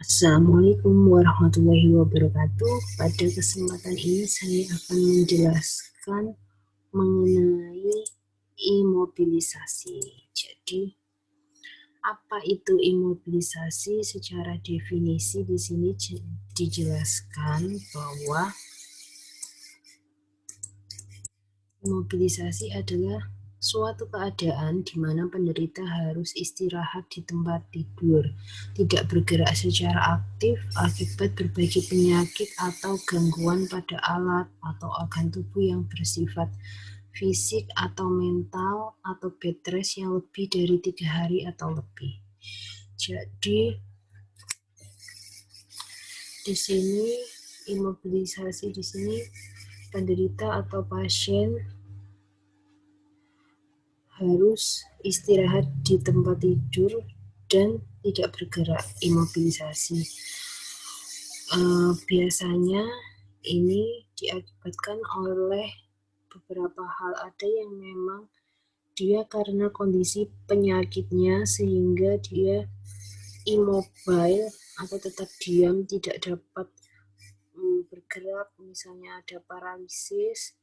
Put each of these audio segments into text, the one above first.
Assalamualaikum warahmatullahi wabarakatuh. Pada kesempatan ini saya akan menjelaskan mengenai imobilisasi. Jadi, apa itu imobilisasi? Secara definisi di sini dijelaskan bahwa imobilisasi adalah suatu keadaan di mana penderita harus istirahat di tempat tidur, tidak bergerak secara aktif akibat berbagai penyakit atau gangguan pada alat atau organ tubuh yang bersifat fisik atau mental, atau bed rest yang lebih dari 3 hari atau lebih. Jadi di sini imobilisasi di sini penderita atau pasien harus istirahat di tempat tidur dan tidak bergerak, imobilisasi. Biasanya ini diakibatkan oleh beberapa hal. Ada yang memang dia karena kondisi penyakitnya sehingga dia immobile atau tetap diam, tidak dapat bergerak, misalnya ada paralisis,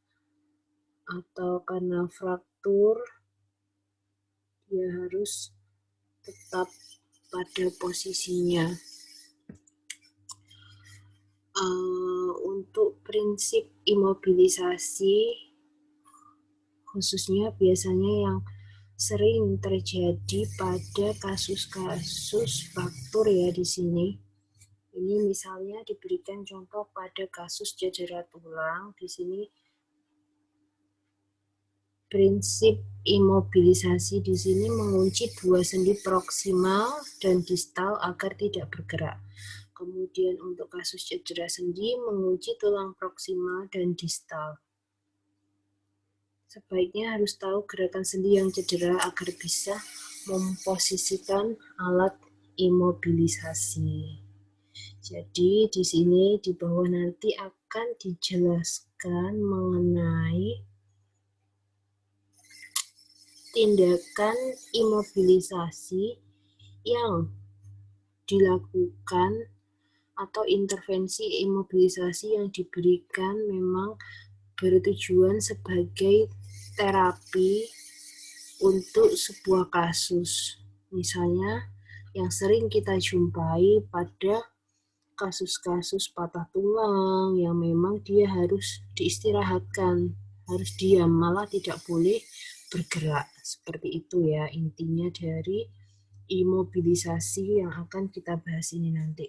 atau karena fraktur dia harus tetap pada posisinya. Untuk prinsip imobilisasi khususnya biasanya yang sering terjadi pada kasus-kasus fraktur ya di sini. Ini misalnya diberikan contoh pada kasus cedera tulang. Di sini prinsip imobilisasi di sini mengunci dua sendi proksimal dan distal agar tidak bergerak. Kemudian untuk kasus cedera sendi mengunci tulang proksimal dan distal. Sebaiknya harus tahu gerakan sendi yang cedera agar bisa memposisikan alat imobilisasi. Jadi di sini di bawah nanti akan dijelaskan mengenai tindakan imobilisasi yang dilakukan atau intervensi imobilisasi yang diberikan memang bertujuan sebagai terapi untuk sebuah kasus. Misalnya yang sering kita jumpai pada kasus-kasus patah tulang yang memang dia harus diistirahatkan, harus diam, malah tidak boleh bergerak. Seperti itu ya intinya dari imobilisasi yang akan kita bahas ini nanti.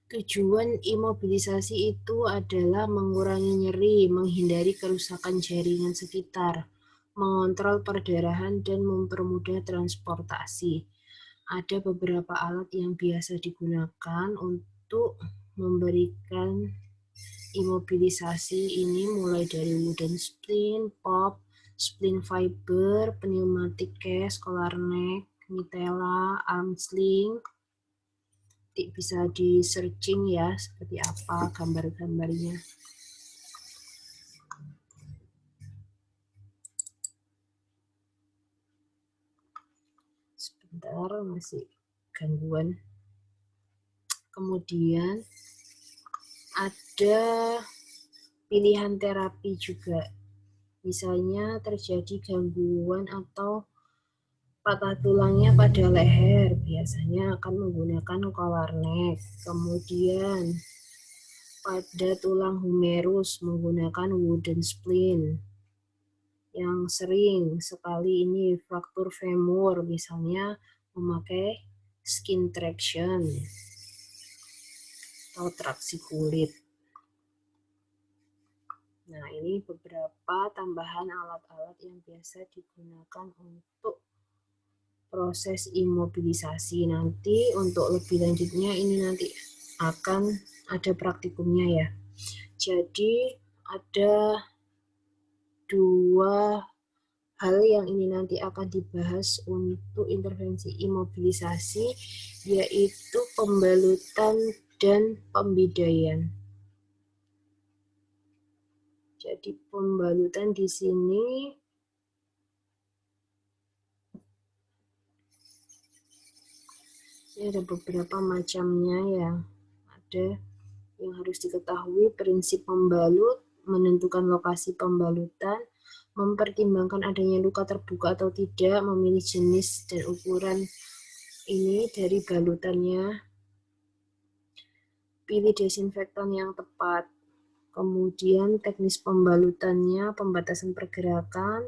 Tujuan imobilisasi itu adalah mengurangi nyeri, menghindari kerusakan jaringan sekitar, mengontrol perdarahan, dan mempermudah transportasi. Ada beberapa alat yang biasa digunakan untuk memberikan imobilisasi ini, mulai dari wooden splint, pop, splint fiber, pneumatic cast, collar neck, mitella, arm sling. Bisa di searching ya seperti apa gambar-gambarnya. Sebentar, masih gangguan. Kemudian ada pilihan terapi juga. Misalnya terjadi gangguan atau patah tulangnya pada leher, biasanya akan menggunakan collar neck. Kemudian pada tulang humerus menggunakan wooden splint. Yang sering sekali ini fraktur femur, misalnya memakai skin traction atau traksi kulit. Nah, ini beberapa tambahan alat-alat yang biasa digunakan untuk proses imobilisasi. Nanti untuk lebih lanjutnya ini nanti akan ada praktikumnya ya. Jadi ada dua hal yang ini nanti akan dibahas untuk intervensi imobilisasi, yaitu pembalutan dan pembidaian. Jadi pembalutan di sini Ini ada beberapa macamnya ya. Ada yang harus diketahui: prinsip membalut, menentukan lokasi pembalutan, mempertimbangkan adanya luka terbuka atau tidak, memilih jenis dan ukuran ini dari balutannya, pilih desinfektan yang tepat, kemudian teknis pembalutannya, pembatasan pergerakan,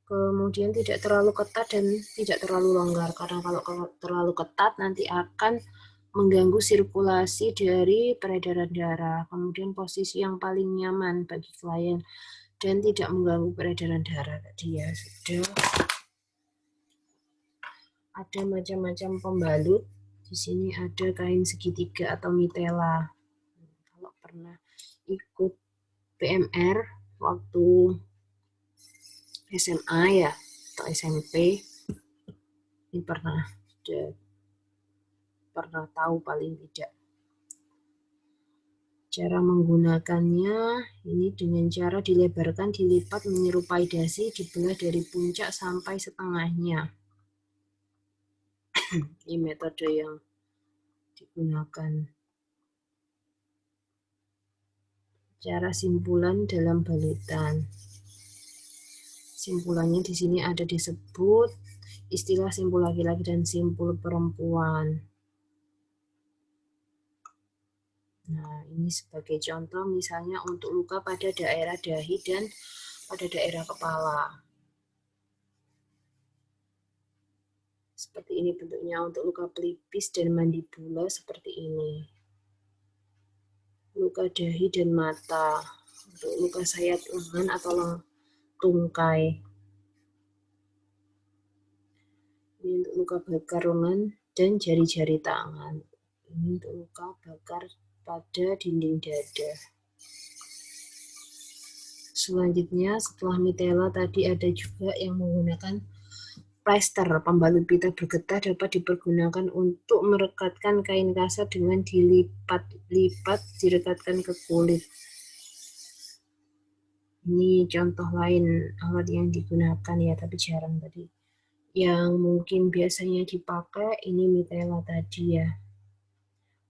kemudian tidak terlalu ketat dan tidak terlalu longgar, karena kalau terlalu ketat nanti akan mengganggu sirkulasi dari peredaran darah. Kemudian posisi yang paling nyaman bagi klien dan tidak mengganggu peredaran darah tadi ya sudah. Ada macam-macam pembalut. Di sini ada kain segitiga atau mitela. Kalau pernah ikut PMR waktu SMA ya atau SMP, ini pernah tahu paling tidak. Cara menggunakannya ini dengan cara dilebarkan, dilipat menyerupai dasi, dibelah dari puncak sampai setengahnya. Ini metode yang digunakan. Cara simpulan dalam balutan. Simpulannya di sini ada disebut istilah simpul laki-laki dan simpul perempuan. Nah, ini sebagai contoh misalnya untuk luka pada daerah dahi dan pada daerah kepala. Seperti ini bentuknya untuk luka pelipis dan mandibula seperti ini. Luka dahi dan mata. Untuk luka sayat lengan atau tungkai. Ini untuk luka bakar lengan dan jari-jari tangan. Ini untuk luka bakar pada dinding dada. Selanjutnya setelah mitela tadi ada juga yang menggunakan plester. Pembalut pita bergetah dapat dipergunakan untuk merekatkan kain kasar dengan dilipat-lipat direkatkan ke kulit. Ini contoh lain alat yang digunakan ya, tapi jarang tadi. Yang mungkin biasanya dipakai ini mitela tadi ya.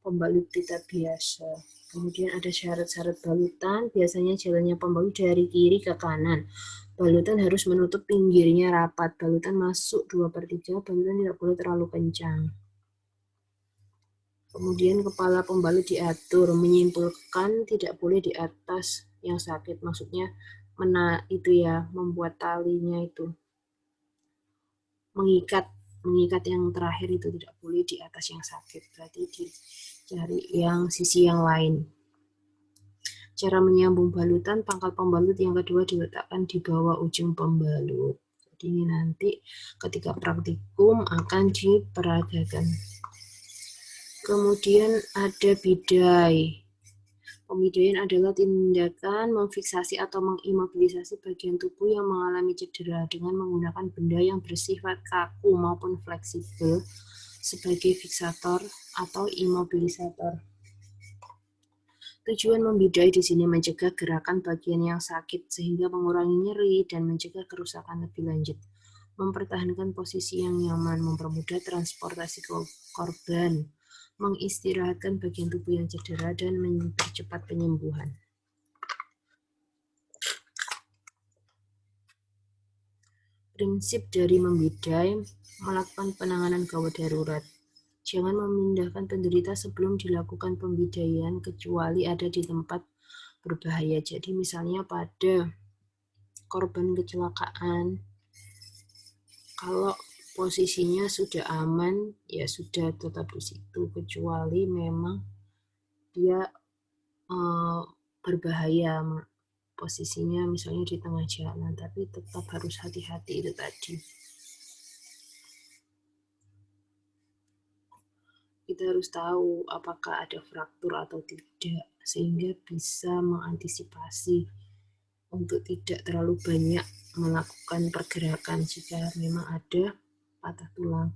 Pembalut pita biasa. Kemudian ada syarat-syarat balutan, biasanya jalannya pembalut dari kiri ke kanan. Balutan harus menutup pinggirnya rapat, balutan masuk 2/3, balutan tidak boleh terlalu kencang. Kemudian kepala pembalut diatur, menyimpulkan tidak boleh di atas yang sakit, maksudnya itu ya, membuat talinya itu mengikat yang terakhir itu tidak boleh di atas yang sakit, berarti dicari yang sisi yang lain. Cara menyambung balutan, pangkal pembalut yang kedua diletakkan di bawah ujung pembalut. Jadi ini nanti ketika praktikum akan diperagakan. Kemudian ada bidai. Pembidaian adalah tindakan memfiksasi atau mengimobilisasi bagian tubuh yang mengalami cedera dengan menggunakan benda yang bersifat kaku maupun fleksibel sebagai fiksator atau imobilisator. Tujuan membidai di sini mencegah gerakan bagian yang sakit sehingga mengurangi nyeri dan mencegah kerusakan lebih lanjut, mempertahankan posisi yang nyaman, mempermudah transportasi korban, mengistirahatkan bagian tubuh yang cedera, dan mempercepat penyembuhan. Prinsip dari membidai, melakukan penanganan gawat darurat. Jangan memindahkan penderita sebelum dilakukan pembidaian kecuali ada di tempat berbahaya. Jadi misalnya pada korban kecelakaan, kalau posisinya sudah aman, ya sudah tetap di situ, kecuali memang dia berbahaya posisinya misalnya di tengah jalan, tapi tetap harus hati-hati itu tadi. Kita harus tahu apakah ada fraktur atau tidak, sehingga bisa mengantisipasi untuk tidak terlalu banyak melakukan pergerakan jika memang ada patah tulang.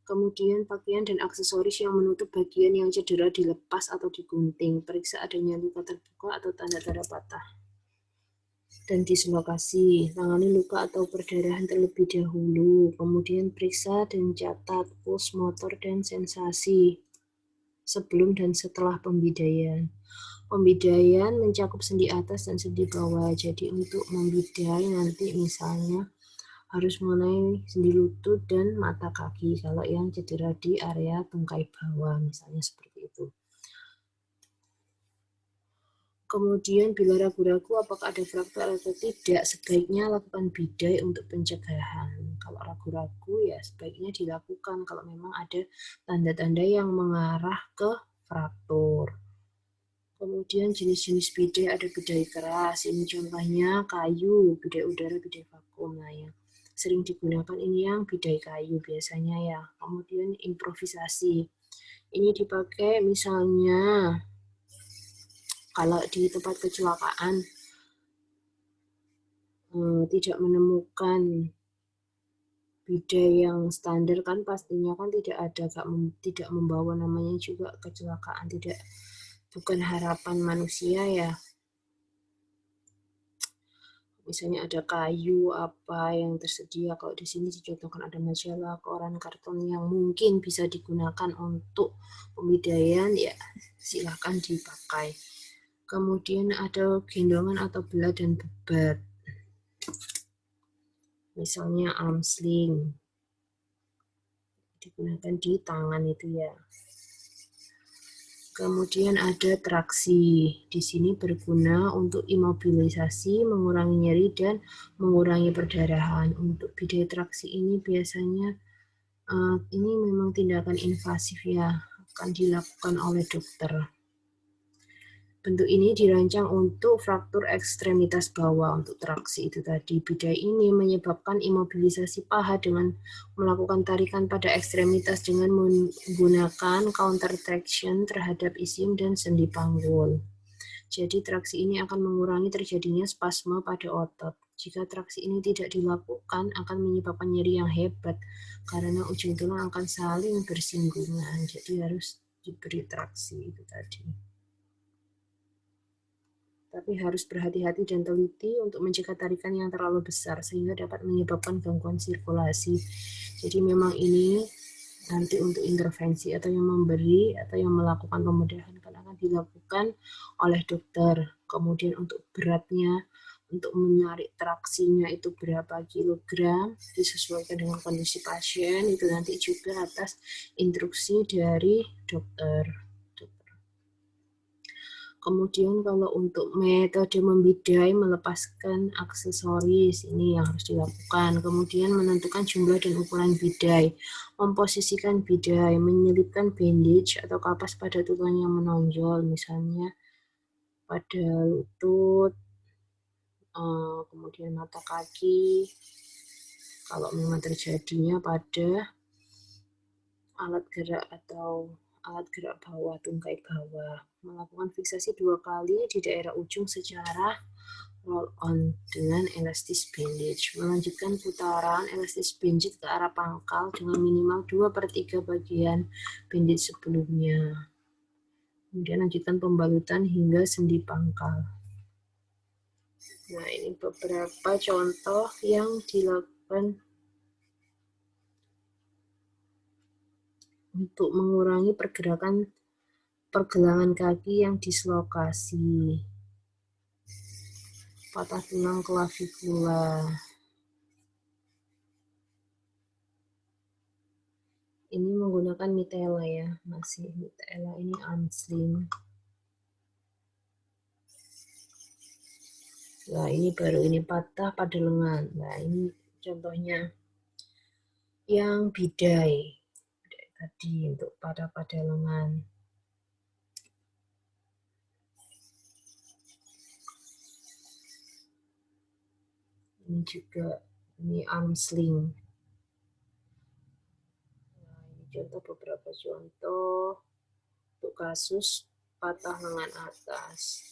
Kemudian pakaian dan aksesoris yang menutup bagian yang cedera dilepas atau digunting. Periksa adanya luka terbuka atau tanda-tanda patah. dan dislokasi. Tangani luka atau perdarahan terlebih dahulu, kemudian periksa dan catat puls motor dan sensasi sebelum dan setelah pembidaian. Pembidaian mencakup sendi atas dan sendi bawah. Jadi untuk membidai nanti misalnya harus mengenai sendi lutut dan mata kaki. Kalau yang cedera di area tungkai bawah misalnya seperti itu. Kemudian bila ragu-ragu apakah ada fraktur atau tidak, sebaiknya lakukan bidai untuk pencegahan. Kalau ragu-ragu ya sebaiknya dilakukan kalau memang ada tanda-tanda yang mengarah ke fraktur. Kemudian jenis-jenis bidai ada bidai keras, ini contohnya kayu, bidai udara, bidai vakum. Nah, yang sering digunakan ini yang bidai kayu biasanya ya. Kemudian improvisasi. Ini dipakai misalnya kalau di tempat kecelakaan tidak menemukan bidai yang standar kan pastinya kan tidak membawa namanya juga kecelakaan, bukan harapan manusia ya. Misalnya ada kayu apa yang tersedia, kalau di sini dicontohkan ada majalah, koran, karton yang mungkin bisa digunakan untuk pembidaian ya silahkan dipakai. Kemudian ada gendongan atau belah dan bebat. Misalnya arm sling digunakan di tangan itu ya. Kemudian ada traksi. Di sini berguna untuk imobilisasi, mengurangi nyeri dan mengurangi perdarahan. Untuk bidai traksi ini biasanya ini memang tindakan invasif ya, akan dilakukan oleh dokter. Bentuk ini dirancang untuk fraktur ekstremitas bawah untuk traksi itu tadi. Bidai ini menyebabkan imobilisasi paha dengan melakukan tarikan pada ekstremitas dengan menggunakan counter traction terhadap isium dan sendi panggul. Jadi traksi ini akan mengurangi terjadinya spasme pada otot. Jika traksi ini tidak dilakukan akan menyebabkan nyeri yang hebat karena ujung tulang akan saling bersinggungan. Jadi harus diberi traksi itu tadi. Tapi harus berhati-hati dan teliti untuk mencegah tarikan yang terlalu besar sehingga dapat menyebabkan gangguan sirkulasi. Jadi memang ini nanti untuk intervensi atau yang memberi atau yang melakukan pembedahan kan akan dilakukan oleh dokter. Kemudian untuk beratnya, untuk menarik traksinya itu berapa kilogram disesuaikan dengan kondisi pasien itu nanti juga atas instruksi dari dokter. Kemudian kalau untuk metode membidai melepaskan aksesoris ini yang harus dilakukan. Kemudian menentukan jumlah dan ukuran bidai, memposisikan bidai, menyelipkan bandage atau kapas pada tulang yang menonjol, misalnya pada lutut, kemudian mata kaki. Kalau memang terjadinya pada alat gerak atau alat gerak bawah, tungkai bawah. Melakukan fiksasi 2 kali di daerah ujung secara roll on dengan elastis bandage. Melanjutkan putaran elastis bandage ke arah pangkal dengan minimal 2/3 bagian bandage sebelumnya. Kemudian lanjutkan pembalutan hingga sendi pangkal. Nah, ini beberapa contoh yang dilakukan untuk mengurangi pergelangan kaki yang dislokasi. Patah tulang klavikula. Ini menggunakan mitela ya, masih mitela ini arm sling. Nah, ini baru ini patah pada lengan. Nah, ini contohnya yang bidai tadi untuk patah pada lengan. Ini juga ini arm sling. Nah, ini contoh beberapa contoh untuk kasus patah lengan atas.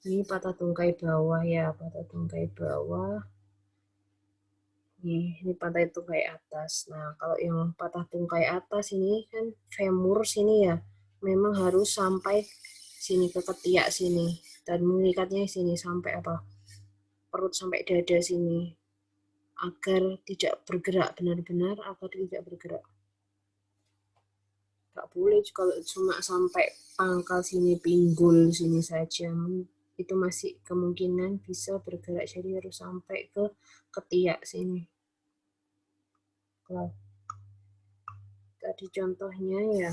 Ini patah tungkai bawah ya, patah tungkai bawah. Ini patah tungkai atas. Nah, kalau yang patah tungkai atas ini kan femur sini ya, memang harus sampai sini ke ketiak sini dan mengikatnya sini sampai apa? perut sampai dada sini, agar tidak bergerak, benar-benar agar tidak bergerak. Nggak boleh kalau cuma sampai pangkal sini, pinggul sini saja, itu masih kemungkinan bisa bergerak, jadi harus sampai ke ketiak sini. Kalau tadi contohnya ya,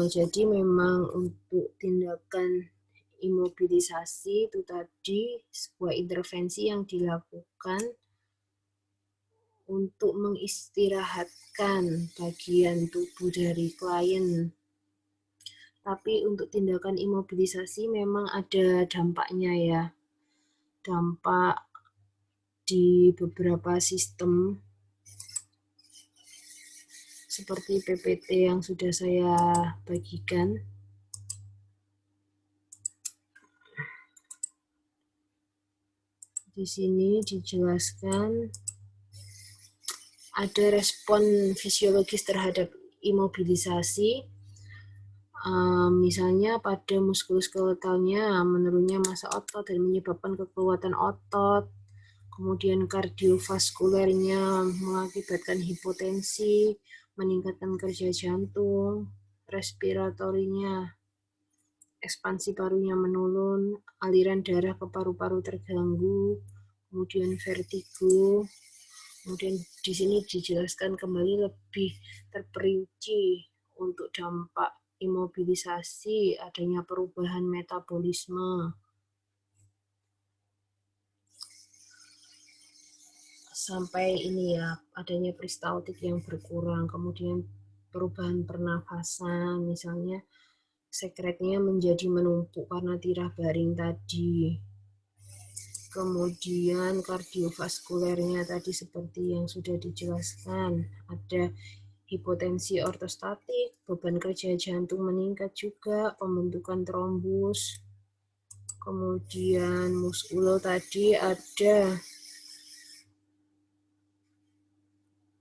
jadi memang untuk tindakan imobilisasi itu tadi sebuah intervensi yang dilakukan untuk mengistirahatkan bagian tubuh dari klien. Tapi untuk tindakan imobilisasi memang ada dampaknya ya. Dampak di beberapa sistem seperti PPT yang sudah saya bagikan. Di sini dijelaskan ada respon fisiologis terhadap imobilisasi. Misalnya pada muskuloskeletalnya menurunnya massa otot dan menyebabkan kekuatan otot. Kemudian kardiovaskulernya mengakibatkan hipotensi, meningkatkan kerja jantung, respiratorinya, ekspansi parunya menurun, aliran darah ke paru-paru terganggu, kemudian vertigo. Kemudian di sini dijelaskan kembali lebih terperinci untuk dampak imobilisasi, adanya perubahan metabolisme, sampai ini ya, adanya peristaltik yang berkurang, kemudian perubahan pernafasan, misalnya sekretnya menjadi menumpuk karena tirah baring tadi. Kemudian kardiovaskulernya tadi seperti yang sudah dijelaskan, ada hipotensi ortostatik, beban kerja jantung meningkat juga, pembentukan trombus. Kemudian muskulo tadi ada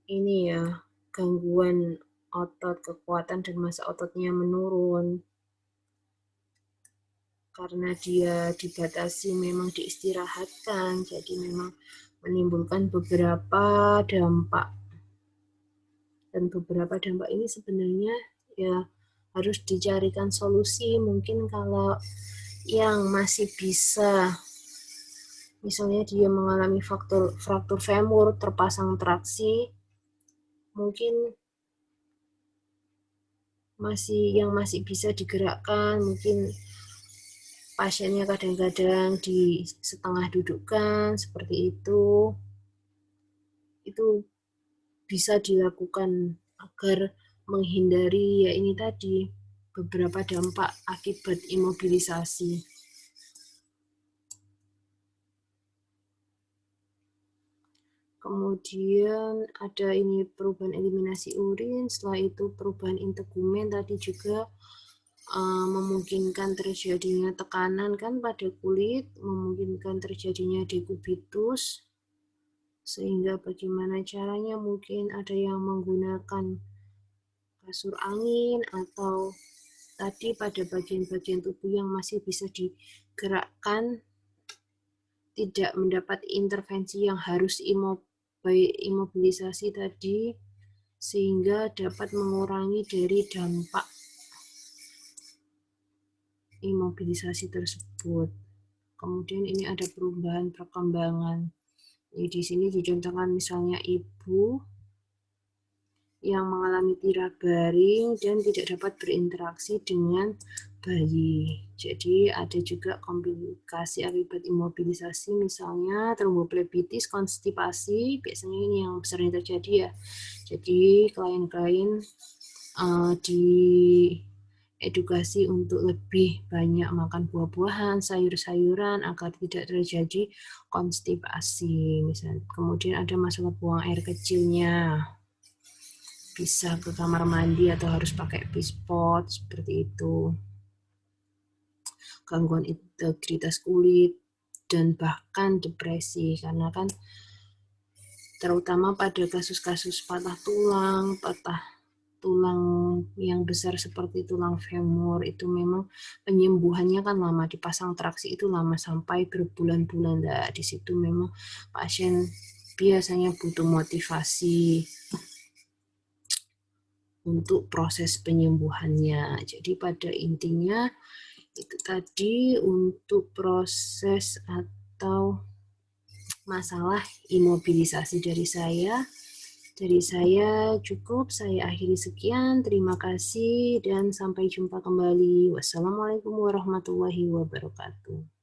ini ya, gangguan otot, kekuatan dan massa ototnya menurun karena dia dibatasi, memang diistirahatkan, jadi memang menimbulkan beberapa dampak. Dan beberapa dampak ini sebenarnya ya harus dicarikan solusi. Mungkin kalau yang masih bisa, misalnya dia mengalami fraktur femur, terpasang traksi, mungkin yang masih bisa digerakkan, mungkin pasiennya kadang-kadang di setengah dudukkan seperti itu bisa dilakukan agar menghindari ya ini tadi beberapa dampak akibat imobilisasi. Kemudian ada ini perubahan eliminasi urin, setelah itu perubahan integumen tadi juga memungkinkan terjadinya tekanan kan pada kulit, memungkinkan terjadinya dekubitus, sehingga bagaimana caranya mungkin ada yang menggunakan kasur angin atau tadi pada bagian-bagian tubuh yang masih bisa digerakkan, tidak mendapat intervensi yang harus imobilisasi tadi, sehingga dapat mengurangi dari dampak imobilisasi tersebut. Kemudian ini ada perubahan perkembangan. Di sini dicontohkan misalnya ibu yang mengalami tirah baring dan tidak dapat berinteraksi dengan bayi. Jadi ada juga komplikasi akibat imobilisasi, misalnya tromboflebitis, konstipasi, biasanya ini yang sering terjadi ya. Jadi klien-klien diedukasi untuk lebih banyak makan buah-buahan, sayur-sayuran agar tidak terjadi konstipasi. Misalnya, kemudian ada masalah buang air kecilnya, bisa ke kamar mandi atau harus pakai pispot seperti itu. Gangguan integritas kulit dan bahkan depresi, karena kan terutama pada kasus-kasus patah tulang, patah tulang yang besar seperti tulang femur itu memang penyembuhannya kan lama, dipasang traksi itu lama sampai berbulan-bulan. Nah, di situ memang pasien biasanya butuh motivasi untuk proses penyembuhannya. Jadi pada intinya itu tadi untuk proses atau masalah imobilisasi dari saya. Dari saya cukup, saya akhiri sekian. Terima kasih dan sampai jumpa kembali. Wassalamualaikum warahmatullahi wabarakatuh.